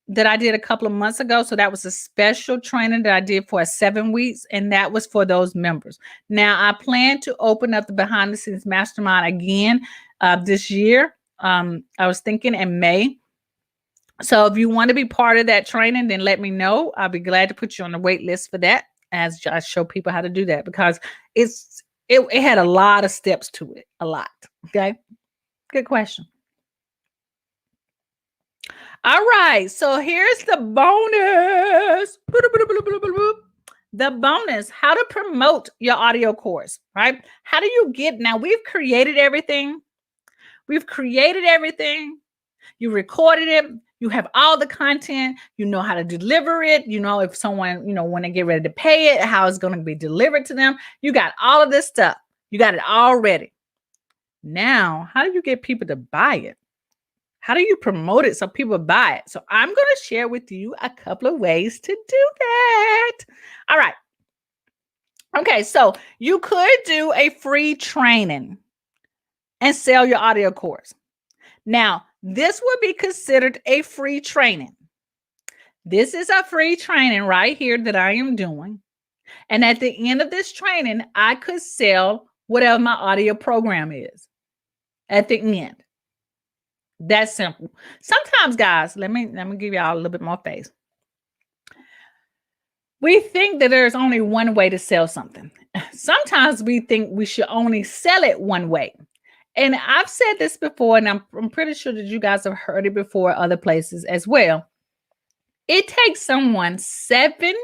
That I did a couple of months ago. So that was a special training that I did for 7 weeks. And that was for those members. Now I plan to open up the behind the scenes mastermind again this year. I was thinking in May. So if you want to be part of that training, then let me know. I'll be glad to put you on the wait list for that as I show people how to do that because it had a lot of steps to it. A lot. Okay. Good question. All right, so here's the bonus. The bonus, how to promote your audio course, right? How do you now we've created everything. You recorded it. You have all the content. You know how to deliver it. You know if someone, when they get ready to pay it, how it's going to be delivered to them. You got all of this stuff. You got it all ready. Now, how do you get people to buy it? How do you promote it so people buy it? So I'm going to share with you a couple of ways to do that. All right. Okay, so you could do a free training and sell your audio course. Now, this would be considered a free training. This is a free training right here that I am doing. And at the end of this training, I could sell whatever my audio program is at the end. That's simple. Sometimes, guys, let me give y'all a little bit more face. We think that there's only one way to sell something. Sometimes we think we should only sell it one way. And I've said this before, and I'm pretty sure that you guys have heard it before other places as well. It takes someone 7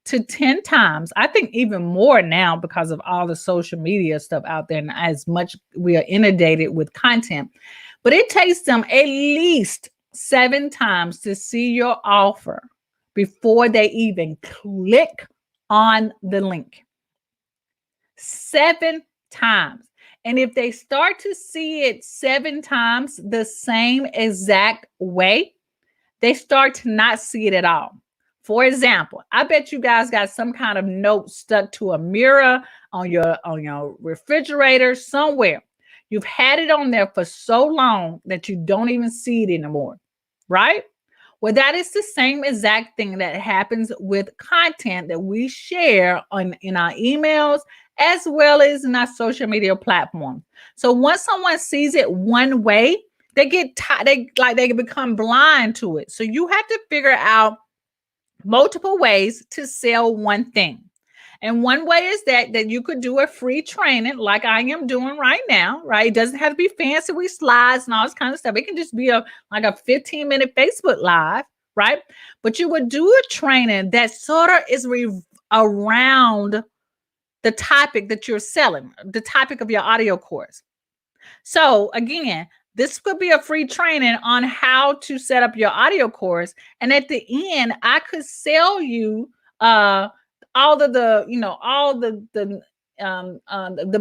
to 10 times, I think even more now because of all the social media stuff out there and as much we are inundated with content, but it takes them at least 7 times to see your offer before they even click on the link. 7 times. And if they start to see it 7 times the same exact way, they start to not see it at all. For example, I bet you guys got some kind of note stuck to a mirror on your refrigerator somewhere. You've had it on there for so long that you don't even see it anymore, right? Well, that is the same exact thing that happens with content that we share in our emails as well as in our social media platforms. So once someone sees it one way, they get they become blind to it. So you have to figure out multiple ways to sell one thing. And one way is that you could do a free training like I am doing right now, right? It doesn't have to be fancy with slides and all this kind of stuff. It can just be like a 15-minute Facebook Live, right? But you would do a training that sort of is around the topic that you're selling, the topic of your audio course. So again, this could be a free training on how to set up your audio course. And at the end, I could sell you all the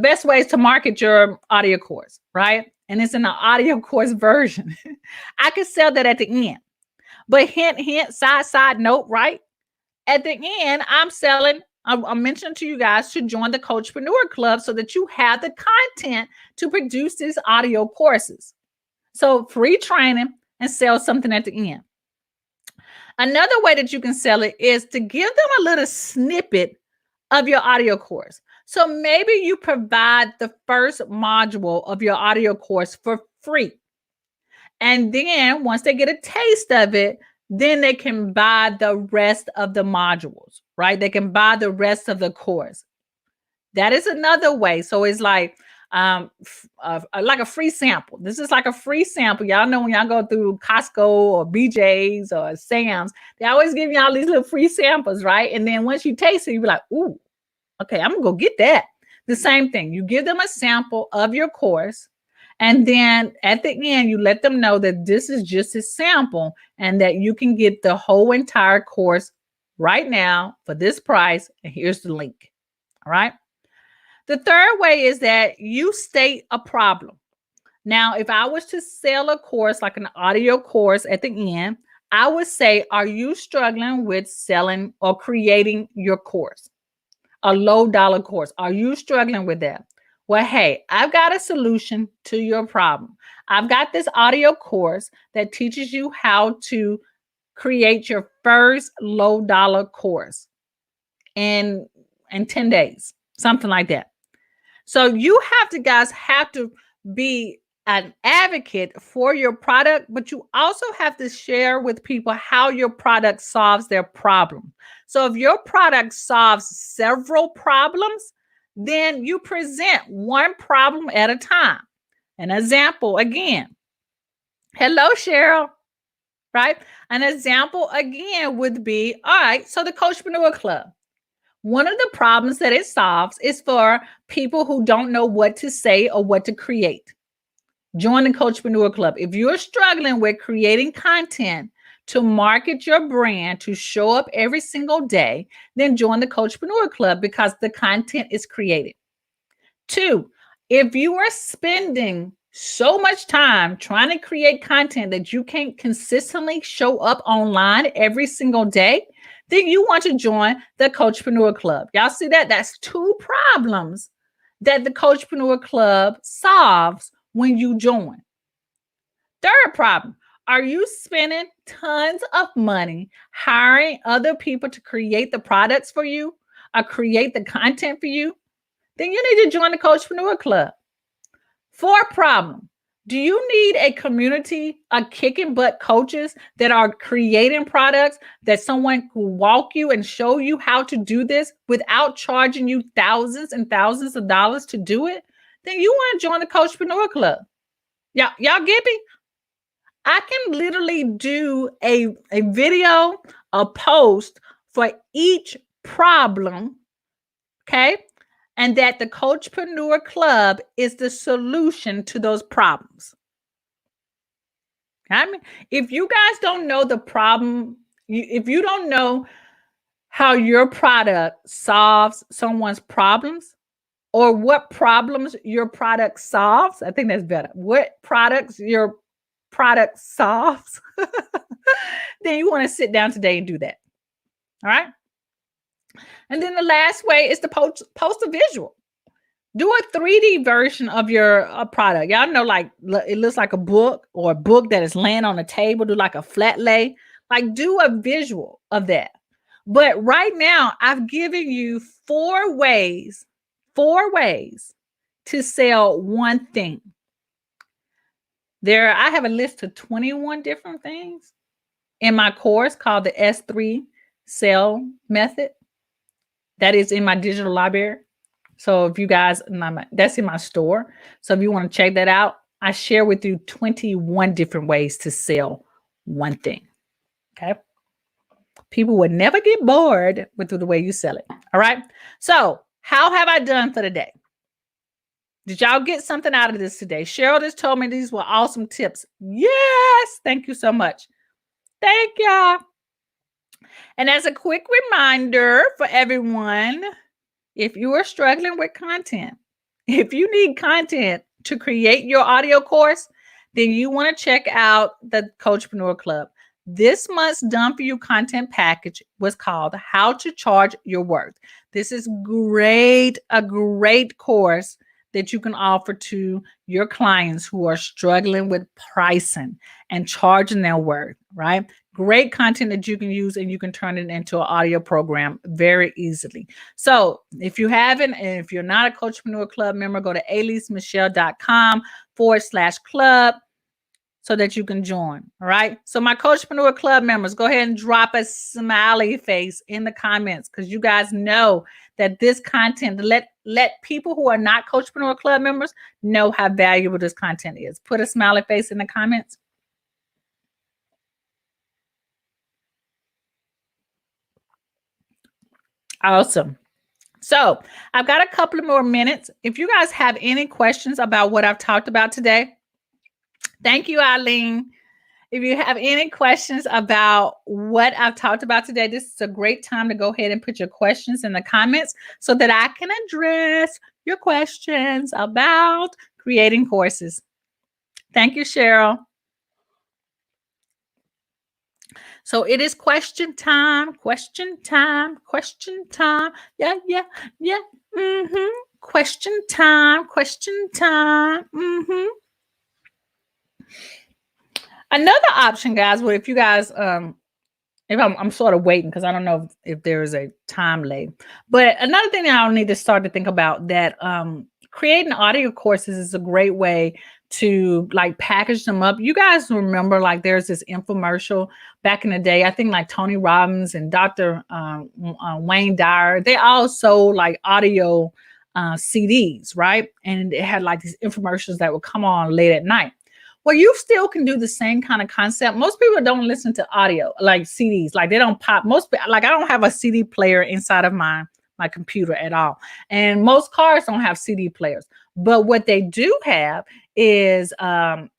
best ways to market your audio course, right? And it's in the audio course version. I could sell that at the end. But hint, side note, right? At the end, I'm mentioning to you guys to join the Coachpreneur Club so that you have the content to produce these audio courses. So free training and sell something at the end. Another way that you can sell it is to give them a little snippet of your audio course. So maybe you provide the first module of your audio course for free. And then once they get a taste of it, then they can buy the rest of the modules, right? They can buy the rest of the course. That is another way. So it's like a free sample. This is like a free sample. Y'all know when y'all go through Costco or BJ's or Sam's, they always give y'all these little free samples, right? And then once you taste it, you be like, ooh, okay, I'm gonna go get that. The same thing. You give them a sample of your course. And then at the end, you let them know that this is just a sample and that you can get the whole entire course right now for this price. And here's the link. All right. The third way is that you state a problem. Now, if I was to sell a course, like an audio course at the end, I would say, are you struggling with selling or creating your course? A low dollar course. Are you struggling with that? Well, hey, I've got a solution to your problem. I've got this audio course that teaches you how to create your first low dollar course in 10 days, something like that. So you have to be an advocate for your product, but you also have to share with people how your product solves their problem. So if your product solves several problems, then you present one problem at a time. An example again. Hello, Cheryl. Right? An example again would be, all right, so the Coachpreneur Club. One of the problems that it solves is for people who don't know what to say or what to create. Join the Coachpreneur Club. If you're struggling with creating content to market your brand, to show up every single day, then join the Coachpreneur Club because the content is created. 2, if you are spending so much time trying to create content that you can't consistently show up online every single day, then you want to join the Coachpreneur Club. Y'all see that? That's 2 problems that the Coachpreneur Club solves when you join. Third problem, are you spending tons of money hiring other people to create the products for you or create the content for you? Then you need to join the Coachpreneur Club. 4th problem, do you need a community of kicking butt coaches that are creating products that someone can walk you and show you how to do this without charging you thousands and thousands of dollars to do it? Then you want to join the Coachpreneur Club. Y'all get me? I can literally do a video, a post for each problem, okay? And that the Coachpreneur Club is the solution to those problems. I mean, if you guys don't know the problem, if you don't know how your product solves someone's problems or what problems your product solves, I think that's better. What products your product solves, then you want to sit down today and do that. All right. And then the last way is to post a visual. Do a 3D version of your product. Y'all know, like, it looks like a book or a book that is laying on a table. Do like a flat lay. Like, do a visual of that. But right now, I've given you 4 ways to sell one thing. I have a list of 21 different things in my course called the S3 Sell Method. That is in my digital library. So if you guys, that's in my store. So if you want to check that out, I share with you 21 different ways to sell one thing. Okay. People would never get bored with the way you sell it. All right. So how have I done for the day? Did y'all get something out of this today? Cheryl just told me these were awesome tips. Yes. Thank you so much. Thank y'all. And as a quick reminder for everyone, if you are struggling with content, if you need content to create your audio course, then you want to check out the Coachpreneur Club. This month's Done For You content package was called How to Charge Your Worth. This is great, a great course that you can offer to your clients who are struggling with pricing and charging their worth, right? Great content that you can use and you can turn it into an audio program very easily. So if you haven't, and if you're not a Coachpreneur Club member, go to aleasemichelle.com/club so that you can join. All right. So my Coachpreneur Club members, go ahead and drop a smiley face in the comments, because you guys know that this content, let people who are not Coachpreneur Club members know how valuable this content is. Put a smiley face in the comments. Awesome. So I've got a couple of more minutes. If you guys have any questions about what I've talked about today, thank you, Eileen. If you have any questions about what I've talked about today, this is a great time to go ahead and put your questions in the comments so that I can address your questions about creating courses. Thank you, Cheryl. So it is question time. Yeah. Question time. Another option, guys, well, if you guys, if I'm sort of waiting because I don't know if there is a time delay, but another thing that I'll need to start to think about, that creating audio courses is a great way to like package them up. You guys remember, like, there's this infomercial back in the day. I think like Tony Robbins and Dr. Wayne Dyer, they all sold like audio CDs, right? And it had like these infomercials that would come on late at night. Well, you still can do the same kind of concept. Most people don't listen to audio, like CDs. Like, they don't pop. I don't have a CD player inside of my computer at all. And most cars don't have CD players. But what they do have is a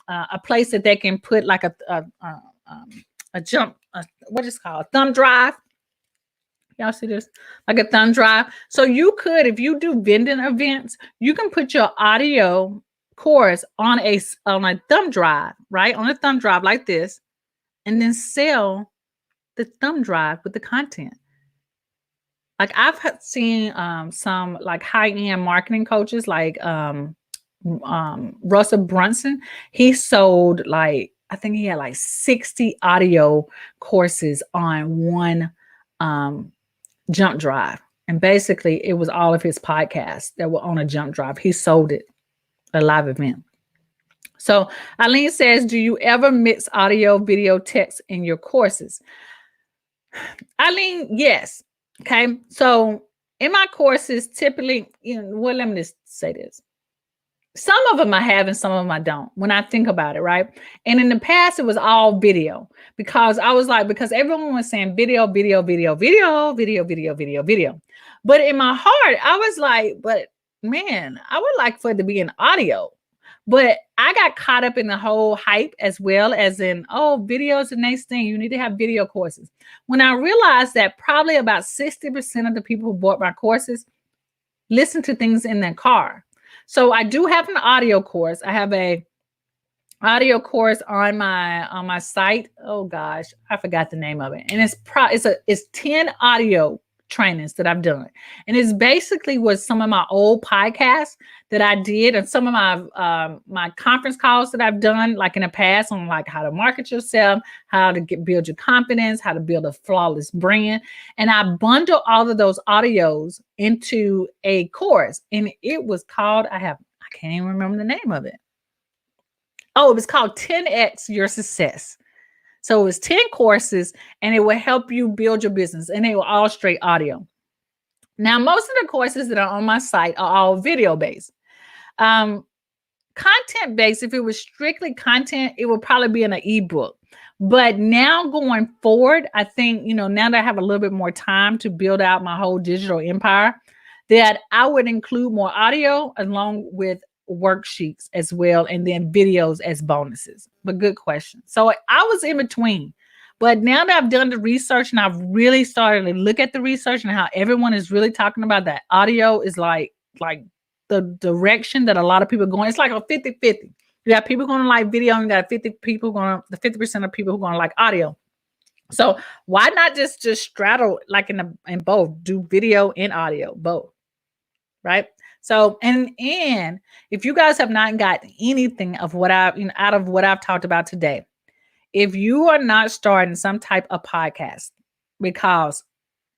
place that they can put like a what is it called? A thumb drive. Y'all see this? Like a thumb drive. So you could, if you do vending events, you can put your audio course on a thumb drive, right? On a thumb drive like this, and then sell the thumb drive with the content. Like I've seen some like high-end marketing coaches like Russell Brunson. He sold like, I think he had like 60 audio courses on one jump drive. And basically it was all of his podcasts that were on a jump drive. He sold it at a live event. So Alease says, do you ever mix audio, video, text in your courses? Alease, yes. Okay. So in my courses, typically, well, let me just say this. Some of them I have and some of them I don't when I think about it, right? And in the past, it was all video because I was like, because everyone was saying video, video, video, video, video, video, video, video. But in my heart, I was like, but man, I would like for it to be in audio. But I got caught up in the whole hype as well as in, oh, video is the next thing. You need to have video courses. When I realized that probably about 60% of the people who bought my courses listen to things in their car. So I do have an audio course. I have a audio course on my site. Oh gosh, I forgot the name of it. And it's 10 audio trainings that I've done. And it's basically was some of my old podcasts that I did and some of my conference calls that I've done like in the past on like how to market yourself, how to build your confidence, how to build a flawless brand. And I bundle all of those audios into a course. And it was called, I can't even remember the name of it. Oh, it was called 10X Your Success. So it was 10 courses and it will help you build your business and they were all straight audio. Now, most of the courses that are on my site are all video based. Content based, if it was strictly content, it would probably be in an ebook. But now going forward, I think, now that I have a little bit more time to build out my whole digital empire, that I would include more audio along with worksheets as well, and then videos as bonuses. But good question. So I was in between. But now that I've done the research and I've really started to look at the research and how everyone is really talking about that audio is like the direction that a lot of people are going. It's like a 50-50. You got people going to like video and you got 50% of people who are going to like audio. So why not just straddle like in both, do video and audio, both, right? So, and if you guys have not gotten anything of what out of what I've talked about today, if you are not starting some type of podcast, because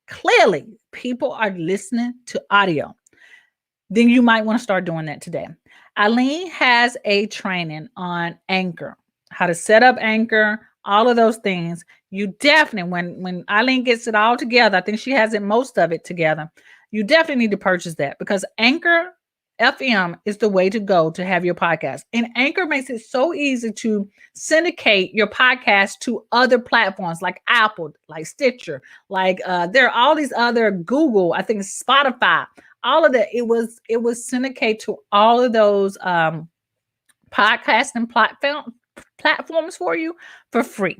clearly people are listening to audio, then you might want to start doing that today. Alease has a training on Anchor, how to set up Anchor, all of those things. You definitely, when Alease gets it all together, I think she has most of it together. You definitely need to purchase that because Anchor FM is the way to go to have your podcast. And Anchor makes it so easy to syndicate your podcast to other platforms like Apple, like Stitcher, like there are all these other Google, I think Spotify, all of that. It was syndicate to all of those podcasting platforms for you for free.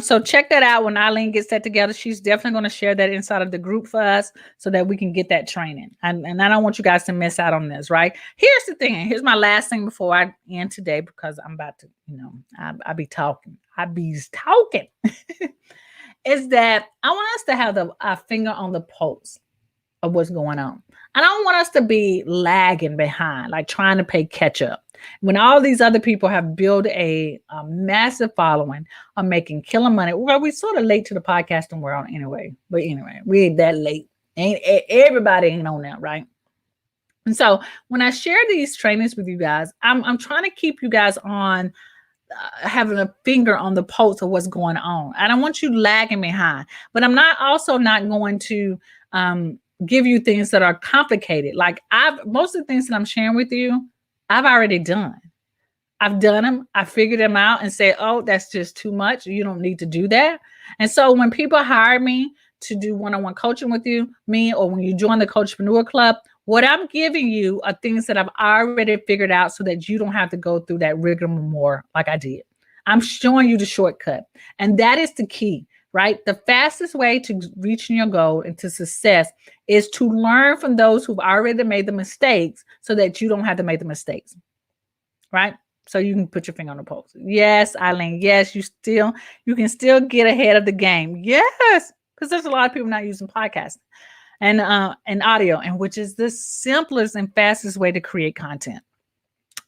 So check that out when Alease gets that together. She's definitely going to share that inside of the group for us so that we can get that training. And I don't want you guys to miss out on this, right? Here's the thing. Here's my last thing before I end today, because I'm about to, I be talking. Is that I want us to have our finger on the pulse of what's going on. I don't want us to be lagging behind, like trying to play catch up. When all these other people have built a massive following, are making killer money. Well, we're sort of late to the podcasting world anyway. But anyway, we ain't that late. Everybody ain't on that, right? And so when I share these trainings with you guys, I'm trying to keep you guys on having a finger on the pulse of what's going on. I don't want you lagging behind, but I'm also not going to give you things that are complicated. Like most of the things that I'm sharing with you, I've already done. I've done them. I figured them out and said, oh, that's just too much. You don't need to do that. And so when people hire me to do one-on-one coaching with me, or when you join the Coachpreneur Club, what I'm giving you are things that I've already figured out so that you don't have to go through that rigmarole like I did. I'm showing you the shortcut. And that is the key, right? The fastest way to reaching your goal and to success is to learn from those who've already made the mistakes so that you don't have to make the mistakes. right? So you can put your finger on the pulse. Yes, Eileen. Yes, you can still get ahead of the game. Yes, because there's a lot of people not using podcasts and audio, and which is the simplest and fastest way to create content.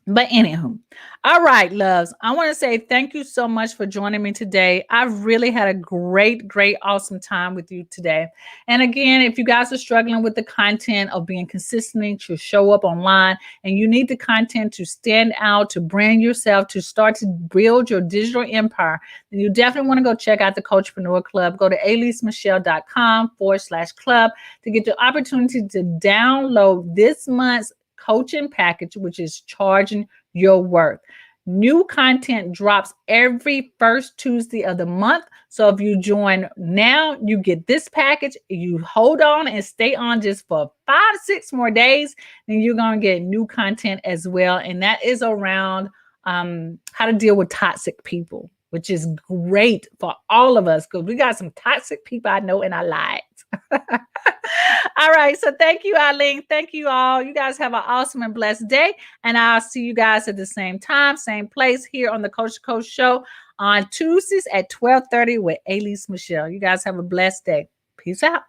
But anywho, all right, loves. I want to say thank you so much for joining me today. I've really had a great, awesome time with you today. And again, if you guys are struggling with the content of being consistent to show up online and you need the content to stand out, to brand yourself, to start to build your digital empire, then you definitely want to go check out the Coachpreneur Club. Go to aleasemichelle.com/club to get the opportunity to download this month's coaching package, which is charging your worth. New content drops every first Tuesday of the month. So if you join now, you get this package. You hold on and stay on just for 5-6 more days, then you're going to get new content as well. And that is around how to deal with toxic people, which is great for all of us because we got some toxic people I know in our lives. All right. So thank you, Eileen. Thank you all. You guys have an awesome and blessed day. And I'll see you guys at the same time, same place here on the Coach to Coach show on Tuesdays at 12:30 with Alease Michelle. You guys have a blessed day. Peace out.